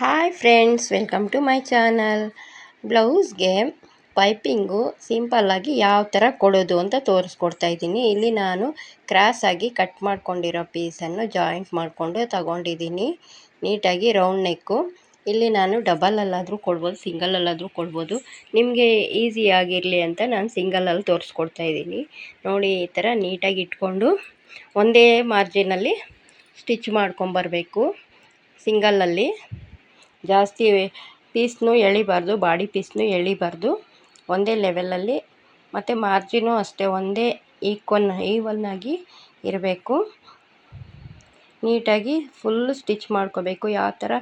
Hi friends, welcome to my channel. ಬ್ಲೌಸ್ಗೆ piping ಸಿಂಪಲ್ಲಾಗಿ ಯಾವ ಥರ ಕೊಡೋದು ಅಂತ ತೋರಿಸ್ಕೊಡ್ತಾ ಇದ್ದೀನಿ. ಇಲ್ಲಿ ನಾನು ಕ್ರಾಸಾಗಿ ಕಟ್ ಮಾಡ್ಕೊಂಡಿರೋ ಪೀಸನ್ನು ಜಾಯಿಂಟ್ ಮಾಡಿಕೊಂಡು ತಗೊಂಡಿದ್ದೀನಿ. ನೀಟಾಗಿ ರೌಂಡ್ ನೆಕ್ಕು. ಇಲ್ಲಿ ನಾನು ಡಬಲಲ್ಲಾದರೂ ಕೊಡ್ಬೋದು, ಸಿಂಗಲಲ್ಲಾದರೂ ಕೊಡ್ಬೋದು. ನಿಮಗೆ ಈಸಿಯಾಗಿರಲಿ ಅಂತ ನಾನು ಸಿಂಗಲಲ್ಲಿ ತೋರಿಸ್ಕೊಡ್ತಾ ಇದ್ದೀನಿ. ನೋಡಿ, ಈ ಥರ ನೀಟಾಗಿ ಇಟ್ಕೊಂಡು ಒಂದೇ ಮಾರ್ಜಿನಲ್ಲಿ ಸ್ಟಿಚ್ ಮಾಡ್ಕೊಂಬರಬೇಕು. ಸಿಂಗಲಲ್ಲಿ ಜಾಸ್ತಿ ಪೀಸ್ನೂ ಎಳಿಬಾರ್ದು, ಬಾಡಿ ಪೀಸ್ನೂ ಎಳಿಬಾರ್ದು. ಒಂದೇ ಲೆವೆಲಲ್ಲಿ ಮತ್ತು ಮಾರ್ಜಿನೂ ಅಷ್ಟೇ ಒಂದೇ ಈವನ್ನಾಗಿ ಇರಬೇಕು. ನೀಟಾಗಿ ಫುಲ್ಲು ಸ್ಟಿಚ್ ಮಾಡ್ಕೋಬೇಕು. ಯಾವ ಥರ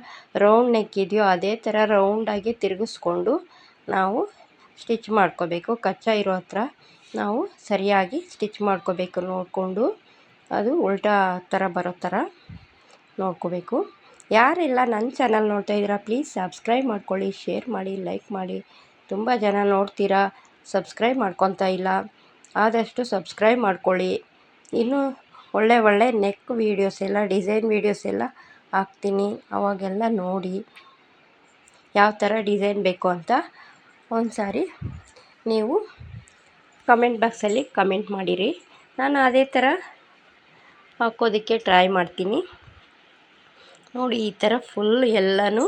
ರೌಂಡ್ ನೆಕ್ ಇದೆಯೋ ಅದೇ ಥರ ರೌಂಡಾಗಿ ತಿರುಗಿಸ್ಕೊಂಡು ನಾವು ಸ್ಟಿಚ್ ಮಾಡ್ಕೋಬೇಕು. ಕಚ್ಚಾ ಇರೋ ಹತ್ರ ನಾವು ಸರಿಯಾಗಿ ಸ್ಟಿಚ್ ಮಾಡ್ಕೋಬೇಕು. ನೋಡಿಕೊಂಡು ಅದು ಉಲ್ಟಾ ಥರ ಬರೋ ಥರ ನೋಡ್ಕೋಬೇಕು. ಯಾರೆಲ್ಲ ನನ್ನ ಚಾನಲ್ ನೋಡ್ತಾ ಇದ್ದೀರಾ, ಪ್ಲೀಸ್ ಸಬ್ಸ್ಕ್ರೈಬ್ ಮಾಡ್ಕೊಳ್ಳಿ, ಶೇರ್ ಮಾಡಿ, ಲೈಕ್ ಮಾಡಿ. ತುಂಬ ಜನ ನೋಡ್ತೀರಾ, ಸಬ್ಸ್ಕ್ರೈಬ್ ಮಾಡ್ಕೊತಾ ಇಲ್ಲ. ಆದಷ್ಟು ಸಬ್ಸ್ಕ್ರೈಬ್ ಮಾಡ್ಕೊಳ್ಳಿ. ಇನ್ನೂ ಒಳ್ಳೆ ನೆಕ್ ವೀಡಿಯೋಸ್ ಎಲ್ಲ, ಡಿಸೈನ್ ವೀಡಿಯೋಸ್ ಎಲ್ಲ ಹಾಕ್ತೀನಿ. ಅವಾಗೆಲ್ಲ ನೋಡಿ ಯಾವ ಥರ ಡಿಸೈನ್ ಬೇಕು ಅಂತ ಒಂದು ಸಾರಿ ನೀವು ಕಮೆಂಟ್ ಬಾಕ್ಸಲ್ಲಿ ಕಮೆಂಟ್ ಮಾಡಿರಿ. ನಾನು ಅದೇ ಥರ ಹಾಕೋದಕ್ಕೆ ಟ್ರೈ ಮಾಡ್ತೀನಿ. ನೋಡಿ, ಈ ಥರ ಫುಲ್ ಎಲ್ಲನೂ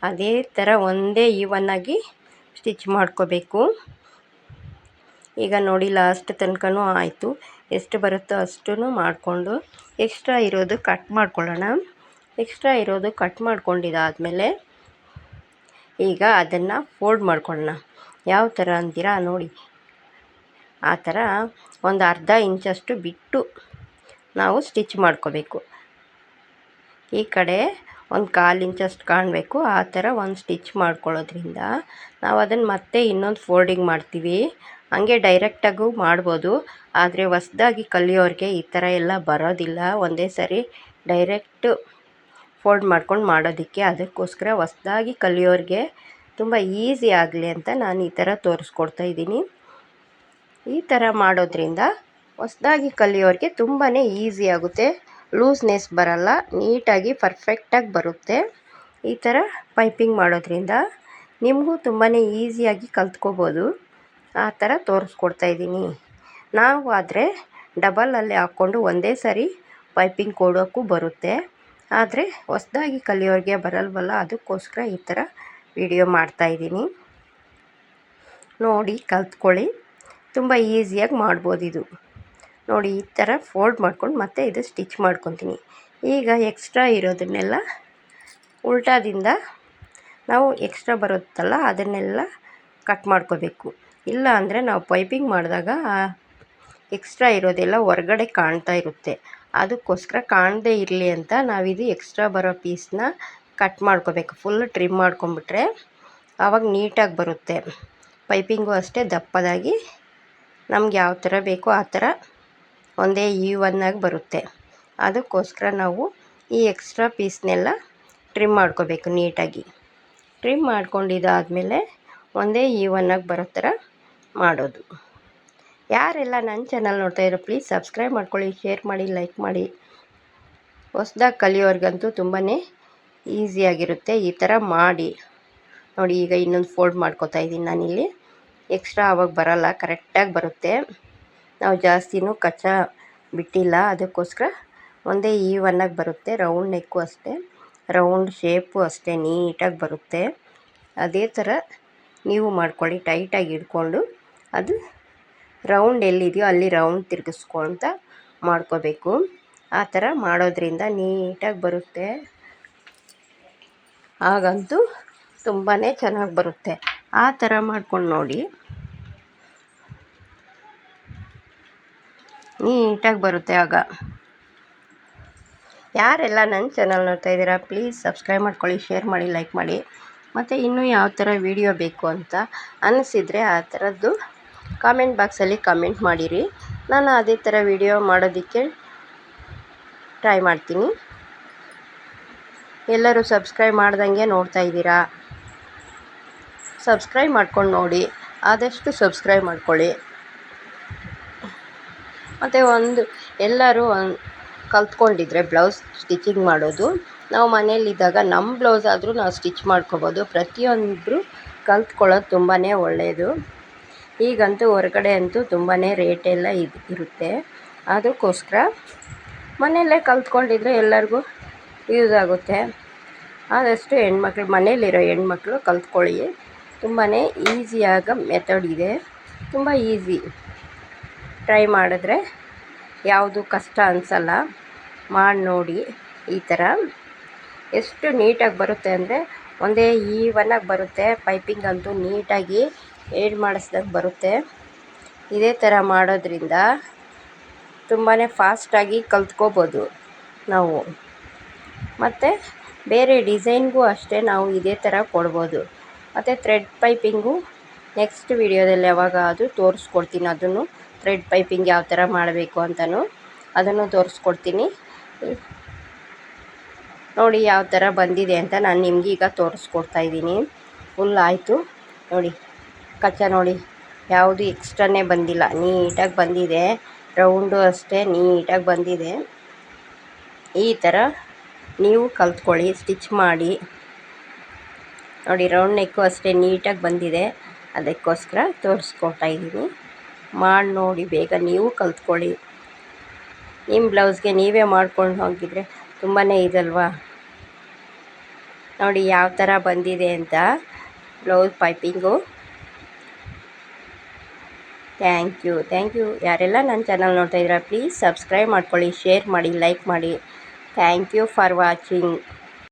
ಅದೇ ಥರ ಒಂದೇ ಈವನ್ನಾಗಿ ಸ್ಟಿಚ್ ಮಾಡ್ಕೋಬೇಕು. ಈಗ ನೋಡಿ, ಲಾಸ್ಟ್ ತನಕನೂ ಆಯಿತು. ಎಷ್ಟು ಬರುತ್ತೋ ಅಷ್ಟೂ ಮಾಡಿಕೊಂಡು ಎಕ್ಸ್ಟ್ರಾ ಇರೋದು ಕಟ್ ಮಾಡ್ಕೊಳ್ಳೋಣ. ಎಕ್ಸ್ಟ್ರಾ ಇರೋದು ಕಟ್ ಮಾಡ್ಕೊಂಡಿದ್ದಾದಮೇಲೆ ಈಗ ಅದನ್ನು ಫೋಲ್ಡ್ ಮಾಡ್ಕೊಳ್ಳೋಣ. ಯಾವ ಥರ ಅಂತೀರಾ ನೋಡಿ, ಆ ಥರ ಒಂದು ಅರ್ಧ ಇಂಚಷ್ಟು ಬಿಟ್ಟು ನಾವು ಸ್ಟಿಚ್ ಮಾಡ್ಕೋಬೇಕು. ಈ ಕಡೆ ಒಂದು 1/4 ಇಂಚಷ್ಟು ಕಾಣಬೇಕು. ಆ ಥರ ಒಂದು ಸ್ಟಿಚ್ ಮಾಡ್ಕೊಳ್ಳೋದ್ರಿಂದ ನಾವು ಅದನ್ನು ಮತ್ತೆ ಇನ್ನೊಂದು ಫೋಲ್ಡಿಂಗ್ ಮಾಡ್ತೀವಿ. ಹಂಗೆ ಡೈರೆಕ್ಟಾಗೂ ಮಾಡ್ಬೋದು, ಆದರೆ ಹೊಸ್ದಾಗಿ ಕಲಿಯೋರಿಗೆ ಈ ಥರ ಎಲ್ಲ ಬರೋದಿಲ್ಲ. ಒಂದೇ ಸರಿ ಡೈರೆಕ್ಟು ಫೋಲ್ಡ್ ಮಾಡ್ಕೊಂಡು ಮಾಡೋದಕ್ಕೆ. ಅದಕ್ಕೋಸ್ಕರ ಹೊಸ್ದಾಗಿ ಕಲಿಯೋರಿಗೆ ತುಂಬ ಈಸಿ ಆಗಲಿ ಅಂತ ನಾನು ಈ ಥರ ತೋರಿಸ್ಕೊಡ್ತಾ ಇದ್ದೀನಿ. ಈ ಥರ ಮಾಡೋದ್ರಿಂದ ಹೊಸ್ದಾಗಿ ಕಲಿಯೋರಿಗೆ ತುಂಬಾ ಈಸಿ ಆಗುತ್ತೆ. ಲೂಸ್ನೆಸ್ ಬರಲ್ಲ, ನೀಟಾಗಿ ಪರ್ಫೆಕ್ಟಾಗಿ ಬರುತ್ತೆ. ಈ ಥರ ಪೈಪಿಂಗ್ ಮಾಡೋದ್ರಿಂದ ನಿಮಗೂ ತುಂಬಾ ಈಸಿಯಾಗಿ ಕಲ್ತ್ಕೋಬೋದು. ಆ ಥರ ತೋರಿಸ್ಕೊಡ್ತಾ ಇದ್ದೀನಿ. ನಾವು ಆದರೆ ಡಬಲಲ್ಲಿ ಹಾಕ್ಕೊಂಡು ಒಂದೇ ಸರಿ ಪೈಪಿಂಗ್ ಕೊಡೋಕ್ಕೂ ಬರುತ್ತೆ, ಆದರೆ ಹೊಸ್ದಾಗಿ ಕಲಿಯೋರಿಗೆ ಬರಲ್ವಲ್ಲ, ಅದಕ್ಕೋಸ್ಕರ ಈ ಥರ ವಿಡಿಯೋ ಮಾಡ್ತಾಯಿದ್ದೀನಿ. ನೋಡಿ, ಕಲ್ತ್ಕೊಳ್ಳಿ. ತುಂಬ ಈಸಿಯಾಗಿ ಮಾಡ್ಬೋದು ಇದು. ನೋಡಿ, ಈ ಥರ ಫೋಲ್ಡ್ ಮಾಡ್ಕೊಂಡು ಮತ್ತೆ ಇದು ಸ್ಟಿಚ್ ಮಾಡ್ಕೊತೀನಿ. ಈಗ ಎಕ್ಸ್ಟ್ರಾ ಇರೋದನ್ನೆಲ್ಲ ಉಲ್ಟಾದಿಂದ ನಾವು ಎಕ್ಸ್ಟ್ರಾ ಬರುತ್ತಲ್ಲ ಅದನ್ನೆಲ್ಲ ಕಟ್ ಮಾಡ್ಕೋಬೇಕು. ಇಲ್ಲ ಅಂದರೆ ನಾವು ಪೈಪಿಂಗ್ ಮಾಡಿದಾಗ ಎಕ್ಸ್ಟ್ರಾ ಇರೋದೆಲ್ಲ ಹೊರಗಡೆ ಕಾಣ್ತಾ ಇರುತ್ತೆ. ಅದಕ್ಕೋಸ್ಕರ ಕಾಣದೇ ಇರಲಿ ಅಂತ ನಾವಿದು ಎಕ್ಸ್ಟ್ರಾ ಬರೋ ಪೀಸ್ನ ಕಟ್ ಮಾಡ್ಕೋಬೇಕು. ಫುಲ್ ಟ್ರಿಮ್ ಮಾಡ್ಕೊಂಬಿಟ್ರೆ ಆವಾಗ ನೀಟಾಗಿ ಬರುತ್ತೆ. ಪೈಪಿಂಗು ಅಷ್ಟೇ ದಪ್ಪದಾಗಿ ನಮ್ಗೆ ಯಾವ ಥರ ಬೇಕೋ ಆ ಥರ ಒಂದೇ ಈವನ್ನಾಗಿ ಬರುತ್ತೆ. ಅದಕ್ಕೋಸ್ಕರ ನಾವು ಈ ಎಕ್ಸ್ಟ್ರಾ ಪೀಸ್ನೆಲ್ಲ ಟ್ರಿಮ್ ಮಾಡ್ಕೋಬೇಕು. ನೀಟಾಗಿ ಟ್ರಿಮ್ ಮಾಡ್ಕೊಂಡಿದ್ದಾದಮೇಲೆ ಒಂದೇ ಈವನ್ನಾಗಿ ಬರೋ ಥರ ಮಾಡೋದು. ಯಾರೆಲ್ಲ ನನ್ನ ಚಾನಲ್ ನೋಡ್ತಾ ಇರೋ ಪ್ಲೀಸ್ ಸಬ್ಸ್ಕ್ರೈಬ್ ಮಾಡ್ಕೊಳ್ಳಿ, ಶೇರ್ ಮಾಡಿ, ಲೈಕ್ ಮಾಡಿ. ಹೊಸ್ದಾಗಿ ಕಲಿಯೋರ್ಗಂತೂ ತುಂಬಾ ಈಸಿಯಾಗಿರುತ್ತೆ. ಈ ಥರ ಮಾಡಿ ನೋಡಿ. ಈಗ ಇನ್ನೊಂದು ಫೋಲ್ಡ್ ಮಾಡ್ಕೋತಾ ಇದ್ದೀನಿ ನಾನಿಲ್ಲಿ. ಎಕ್ಸ್ಟ್ರಾ ಆವಾಗ ಬರಲ್ಲ, ಕರೆಕ್ಟಾಗಿ ಬರುತ್ತೆ. ನಾವು ಜಾಸ್ತಿನೂ ಕಚ್ಚಾ ಬಿಟ್ಟಿಲ್ಲ, ಅದಕ್ಕೋಸ್ಕರ ಒಂದೇ ಈವನ್ನಾಗಿ ಬರುತ್ತೆ. ರೌಂಡ್ ನೆಕ್ಕು ಅಷ್ಟೇ, ರೌಂಡ್ ಶೇಪು ಅಷ್ಟೇ ನೀಟಾಗಿ ಬರುತ್ತೆ. ಅದೇ ಥರ ನೀವು ಮಾಡ್ಕೊಳ್ಳಿ. ಟೈಟಾಗಿ ಇಟ್ಕೊಂಡು ಅದು ರೌಂಡ್ ಎಲ್ಲಿದೆಯೋ ಅಲ್ಲಿ ರೌಂಡ್ ತಿರುಗಿಸ್ಕೊತ ಮಾಡ್ಕೋಬೇಕು. ಆ ಥರ ಮಾಡೋದ್ರಿಂದ ನೀಟಾಗಿ ಬರುತ್ತೆ. ಹಾಗಂತೂ ತುಂಬಾ ಚೆನ್ನಾಗಿ ಬರುತ್ತೆ. ಆ ಥರ ಮಾಡ್ಕೊಂಡು ನೋಡಿ, ನೀಟಾಗಿ ಬರುತ್ತೆ. ಆಗ ಯಾರೆಲ್ಲ ನನ್ನ ಚಾನಲ್ ನೋಡ್ತಾ ಇದ್ದೀರಾ ಪ್ಲೀಸ್ ಸಬ್ಸ್ಕ್ರೈಬ್ ಮಾಡ್ಕೊಳ್ಳಿ, ಶೇರ್ ಮಾಡಿ, ಲೈಕ್ ಮಾಡಿ. ಮತ್ತು ಇನ್ನೂ ಯಾವ ಥರ ವೀಡಿಯೋ ಬೇಕು ಅಂತ ಅನ್ನಿಸಿದರೆ ಆ ಥರದ್ದು ಕಾಮೆಂಟ್ ಬಾಕ್ಸಲ್ಲಿ ಕಮೆಂಟ್ ಮಾಡಿರಿ. ನಾನು ಅದೇ ಥರ ವೀಡಿಯೋ ಮಾಡೋದಕ್ಕೆ ಟ್ರೈ ಮಾಡ್ತೀನಿ. ಎಲ್ಲರೂ ಸಬ್ಸ್ಕ್ರೈಬ್ ಮಾಡ್ದಂಗೆ ನೋಡ್ತಾ ಇದ್ದೀರಾ, ಸಬ್ಸ್ಕ್ರೈಬ್ ಮಾಡ್ಕೊಂಡು ನೋಡಿ. ಆದಷ್ಟು ಸಬ್ಸ್ಕ್ರೈಬ್ ಮಾಡ್ಕೊಳ್ಳಿ. ಮತ್ತು ಎಲ್ಲರೂ ಕಲ್ತ್ಕೊಂಡಿದ್ರೆ ಬ್ಲೌಸ್ ಸ್ಟಿಚಿಂಗ್ ಮಾಡೋದು ನಾವು ಮನೆಯಲ್ಲಿದ್ದಾಗ ನಮ್ಮ ಬ್ಲೌಸ್ ಆದರೂ ನಾವು ಸ್ಟಿಚ್ ಮಾಡ್ಕೋಬೋದು. ಪ್ರತಿಯೊಬ್ಬರು ಕಲ್ತ್ಕೊಳ್ಳೋದು ತುಂಬಾ ಒಳ್ಳೆಯದು. ಈಗಂತೂ ಹೊರಗಡೆ ಅಂತೂ ತುಂಬಾ ರೇಟೆಲ್ಲ ಇರುತ್ತೆ. ಅದಕ್ಕೋಸ್ಕರ ಮನೆಯಲ್ಲೇ ಕಲ್ತ್ಕೊಂಡಿದ್ರೆ ಎಲ್ಲರಿಗೂ ಯೂಸ್ ಆಗುತ್ತೆ. ಆದಷ್ಟು ಹೆಣ್ಮಕ್ಳು, ಮನೇಲಿರೋ ಹೆಣ್ಮಕ್ಳು ಕಲ್ತ್ಕೊಳ್ಳಿ. ತುಂಬಾ ಈಸಿಯಾದ ಮೆಥಡ್ ಇದೆ, ತುಂಬ ಈಸಿ. ಟ್ರೈ ಮಾಡಿದ್ರೆ ಯಾವುದು ಕಷ್ಟ ಅನಿಸಲ್ಲ. ಮಾಡಿ ನೋಡಿ. ಈ ಥರ ಎಷ್ಟು ನೀಟಾಗಿ ಬರುತ್ತೆ ಅಂದರೆ ಒಂದೇ ಈವನಾಗಿ ಬರುತ್ತೆ. ಪೈಪಿಂಗ್ ಅಂತೂ ನೀಟಾಗಿ ಏಡ್ ಮಾಡಿಸ್ದಂಗೆ ಬರುತ್ತೆ. ಇದೇ ಥರ ಮಾಡೋದ್ರಿಂದ ತುಂಬಾ ಫಾಸ್ಟಾಗಿ ಕಲ್ತ್ಕೋಬೋದು ನಾವು. ಮತ್ತು ಬೇರೆ ಡಿಸೈನ್ಗೂ ಅಷ್ಟೇ ನಾವು ಇದೇ ಥರ ಕೊಡ್ಬೋದು. ಮತ್ತು ಥ್ರೆಡ್ ಪೈಪಿಂಗು ನೆಕ್ಸ್ಟ್ ವಿಡಿಯೋದಲ್ಲಿ ಯಾವಾಗಾದರೂ ತೋರಿಸ್ಕೊಡ್ತೀನಿ. ಅದನ್ನು ಥ್ರೆಡ್ ಪೈಪಿಂಗ್ ಯಾವ ಥರ ಮಾಡಬೇಕು ಅಂತಲೂ ಅದನ್ನು ತೋರಿಸ್ಕೊಡ್ತೀನಿ. ನೋಡಿ ಯಾವ ಥರ ಬಂದಿದೆ ಅಂತ ನಾನು ನಿಮ್ಗೆ ಈಗ ತೋರಿಸ್ಕೊಡ್ತಾಯಿದ್ದೀನಿ. ಫುಲ್ ಆಯಿತು ನೋಡಿ. ಕಚ್ಚಾ ನೋಡಿ, ಯಾವುದು ಎಕ್ಸ್ಟ್ರಾನೇ ಬಂದಿಲ್ಲ, ನೀಟಾಗಿ ಬಂದಿದೆ. ರೌಂಡು ಅಷ್ಟೇ ನೀಟಾಗಿ ಬಂದಿದೆ. ಈ ಥರ ನೀವು ಕಲ್ತ್ಕೊಳ್ಳಿ, ಸ್ಟಿಚ್ ಮಾಡಿ ನೋಡಿ. ರೌಂಡ್ ನೆಕ್ಕು ಅಷ್ಟೇ ನೀಟಾಗಿ ಬಂದಿದೆ. ಅದಕ್ಕೋಸ್ಕರ ತೋರಿಸ್ಕೊಡ್ತಾಯಿದ್ದೀನಿ. ಮಾಡಿ ನೋಡಿ, ಬೇಗ ನೀವು ಕಲ್ತ್ಕೊಳ್ಳಿ. ನಿಮ್ಮ ಬ್ಲೌಸ್ಗೆ ನೀವೇ ಮಾಡ್ಕೊಂಡು ಹೋಗಿದ್ರೆ ತುಂಬಾ ಇದಲ್ವಾ. ನೋಡಿ ಯಾವ ಥರ ಬಂದಿದೆ ಅಂತ ಬ್ಲೌಸ್ ಪೈಪಿಂಗು. Thank you. ಯಾರೆಲ್ಲ ನನ್ನ ಚಾನಲ್ ನೋಡ್ತಾಯಿದ್ದೀರಾ ಪ್ಲೀಸ್ ಸಬ್ಸ್ಕ್ರೈಬ್ ಮಾಡ್ಕೊಳ್ಳಿ, ಶೇರ್ ಮಾಡಿ, ಲೈಕ್ ಮಾಡಿ. Thank you for watching.